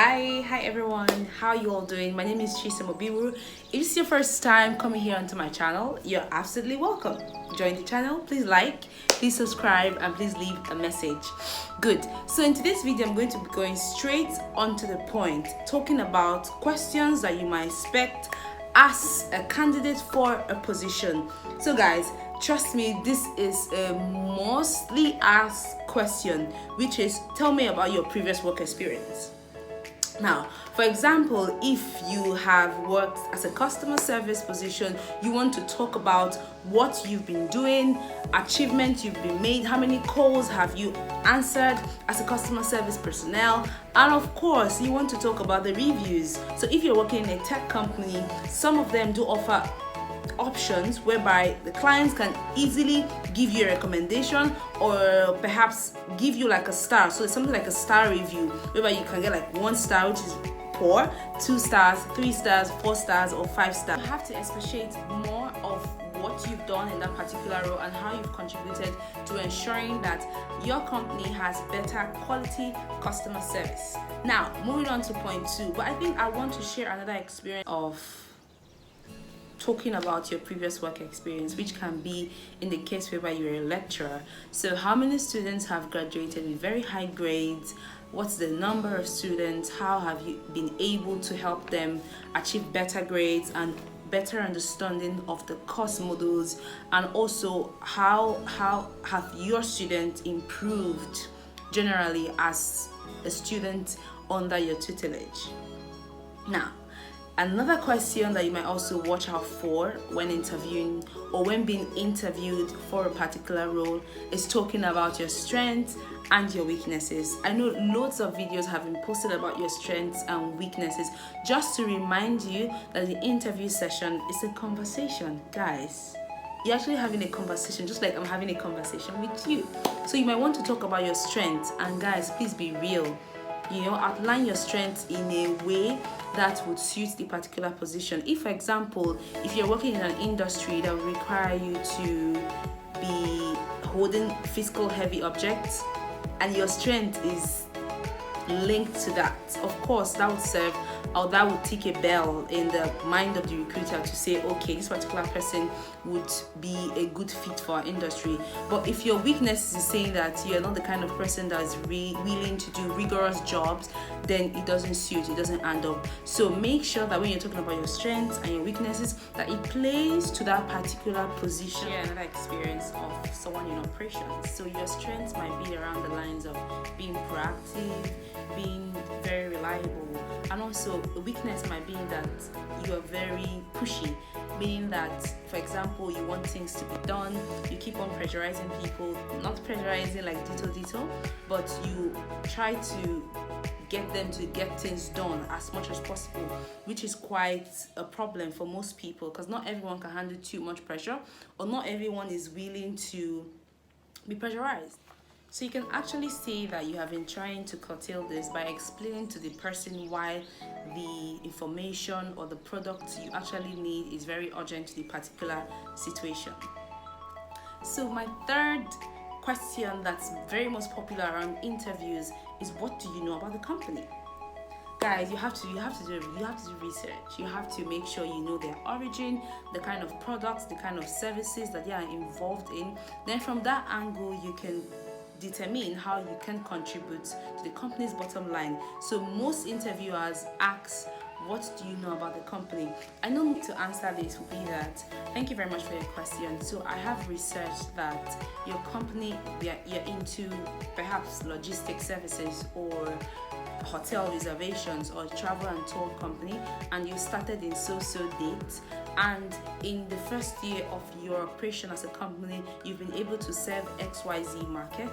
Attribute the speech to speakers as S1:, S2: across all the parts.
S1: Hi everyone, how you all doing? My name is Chisa Mobiru. If it's your first time coming here onto my channel, you're absolutely welcome. Join the channel, please like, please subscribe, and please leave a message. Good. So in today's video, I'm going to be going straight onto the point, talking about questions that you might expect as a candidate for a position. So guys, trust me, this is a mostly asked question, which is, tell me about your previous work experience. Now, for example, if you have worked as a customer service position, you want to talk about what you've been doing, achievements you've been made, how many calls have you answered as a customer service personnel, and of course, you want to talk about the reviews. So if you're working in a tech company, some of them do offer options whereby the clients can easily give you a recommendation or perhaps give you like a star. So it's something like a star review whereby you can get like 1 star, which is poor, 2 stars, 3 stars, 4 stars, or 5 stars. You have to expatiate more of what you've done in that particular role and how you've contributed to ensuring that your company has better quality customer service. Now, moving on to point 2, but I think I want to share another experience of talking about your previous work experience, which can be in the case whereby you're a lecturer. So how many students have graduated with very high grades? What's the number of students? How have you been able to help them achieve better grades and better understanding of the course models? And also, how have your students improved generally as a student under your tutelage? Now, another question that you might also watch out for when interviewing or when being interviewed for a particular role is talking about your strengths and your weaknesses. I know loads of videos have been posted about your strengths and weaknesses, just to remind you that the interview session is a conversation, guys. You're actually having a conversation, just like I'm having a conversation with you. So you might want to talk about your strengths, and guys, please be real. Outline your strengths in a way that would suit the particular position. If, for example, if you're working in an industry that would require you to be holding physical heavy objects and your strength is linked to that, of course that would serve, or that would tick a bell in the mind of the recruiter to say, okay, this particular person would be a good fit for our industry. But if your weakness is saying that you're not the kind of person that is willing to do rigorous jobs, then it doesn't suit, it doesn't end up. So make sure that when you're talking about your strengths and your weaknesses, that it plays to that particular position. Yeah, another experience of someone in operations. So your strengths might be around the lines of being proactive, being very reliable, and also a weakness might be that you are very pushy, meaning that, for example, you want things to be done, you keep on pressurizing people, not pressurizing like dito, but you try to get them to get things done as much as possible, which is quite a problem for most people, because not everyone can handle too much pressure, or not everyone is willing to be pressurized. So you can actually say that you have been trying to curtail this by explaining to the person why the information or the product you actually need is very urgent to the particular situation. So my third question that's very most popular around interviews is, what do you know about the company? Guys, you have to do research. You have to make sure you know their origin, the kind of products, the kind of services that they are involved in. Then from that angle, you can determine how you can contribute to the company's bottom line. So most interviewers ask, what do you know about the company? I know to answer this would be that, thank you very much for your question. So I have researched that your company, you're into perhaps logistic services or hotel reservations or travel and tour company, and you started in so date, and in the first year of your operation as a company, you've been able to serve XYZ market.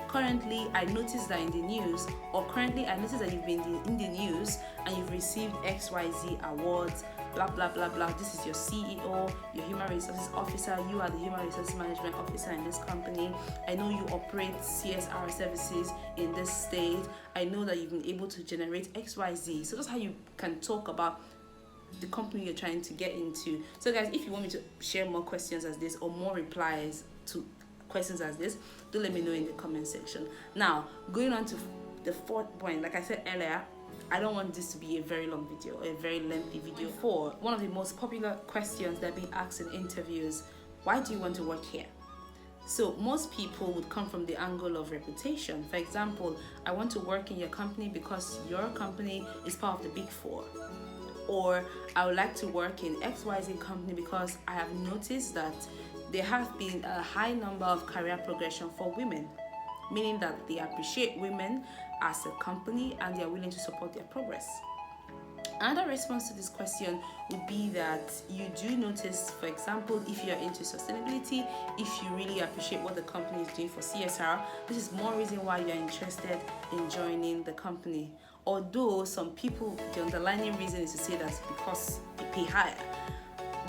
S1: Currently, I noticed that in the news, that you've been in the news and you've received XYZ awards, blah blah blah blah. This is your CEO, your human resources officer. You are the human resources management officer in this company. I know you operate CSR services in this state. I know that you've been able to generate XYZ. So that's how you can talk about the company you're trying to get into. So guys, if you want me to share more questions as this or more replies to questions as this, do let me know in the comment section. Now, going on to the fourth point, like I said earlier, I don't want this to be a very long video or a very lengthy video. For one of the most popular questions that are being asked in interviews, why do you want to work here? So most people would come from the angle of reputation. For example, I want to work in your company because your company is part of the big four. Or I would like to work in XYZ company because I have noticed that there have been a high number of career progression for women, meaning that they appreciate women as a company and they are willing to support their progress. Another response to this question would be that you do notice, for example, if you're into sustainability, if you really appreciate what the company is doing for CSR, this is more reason why you're interested in joining the company. Although some people, the underlying reason is to say that's because they pay higher.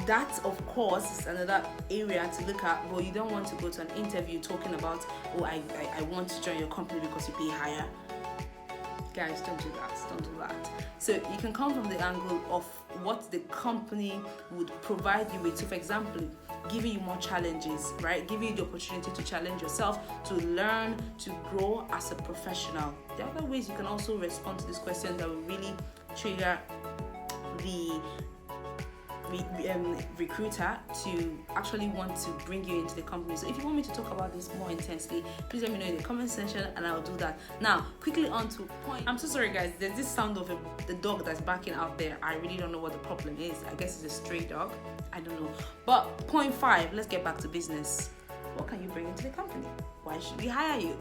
S1: That, of course, is another area to look at, but you don't want to go to an interview talking about, oh, I want to join your company because you pay higher. Guys, don't do that. So you can come from the angle of what the company would provide you with. So for example, giving you more challenges, right? Giving you the opportunity to challenge yourself, to learn, to grow as a professional. There are other ways you can also respond to this question that will really trigger the recruiter to actually want to bring you into the company. So if you want me to talk about this more intensely, please let me know in the comment section and I'll do that. Now, quickly on to point. I'm so sorry guys, there's this sound of the dog that's barking out there. I really don't know what the problem is. I guess it's a stray dog. I don't know. But point 5, let's get back to business. What can you bring into the company? Why should we hire you?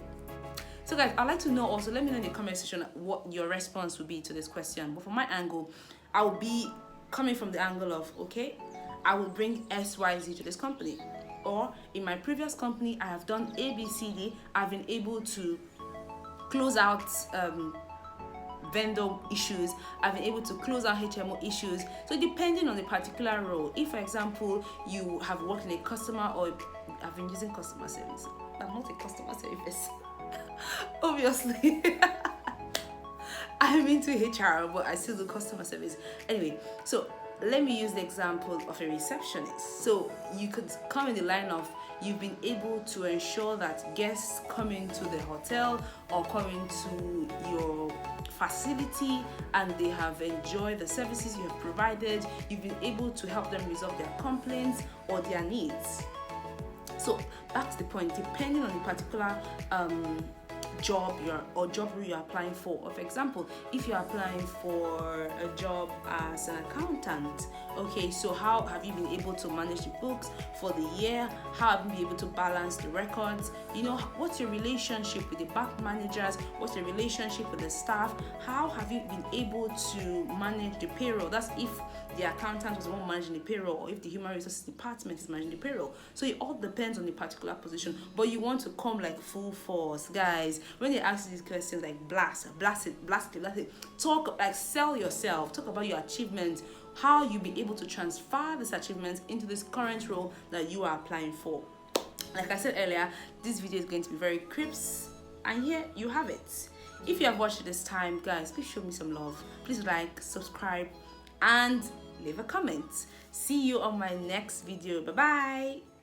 S1: So guys, I'd like to know also, let me know in the comment section what your response would be to this question. But from my angle, I will be coming from the angle of, okay, I will bring XYZ to this company. Or in my previous company, I have done ABCD. I've been able to close out vendor issues. I've been able to close out HMO issues. So depending on the particular role, if for example, you have worked in a customer or I've been using customer service. I'm not a customer service. Obviously. I'm into HR, but I still do customer service. Anyway, so let me use the example of a receptionist. So you could come in the line of you've been able to ensure that guests coming to the hotel or coming to your facility and they have enjoyed the services you have provided. You've been able to help them resolve their complaints or their needs. So that's the point. Depending on the particular job you're applying for. Or for example, if you're applying for a job as an accountant, okay, so how have you been able to manage the books for the year? How have you been able to balance the records? You know, what's your relationship with the bank managers? What's your relationship with the staff? How have you been able to manage the payroll? That's if the accountant was the one managing the payroll, or if the human resources department is managing the payroll. So it all depends on the particular position, but you want to come like full force, guys. When they ask you these questions, like blast it, talk, like sell yourself, talk about your achievements, how you be able to transfer these achievements into this current role that you are applying for. Like I said earlier, this video is going to be very crisp, and here you have it. If you have watched it this time, guys, please show me some love. Please like, subscribe, and leave a comment. See you on my next video. Bye bye.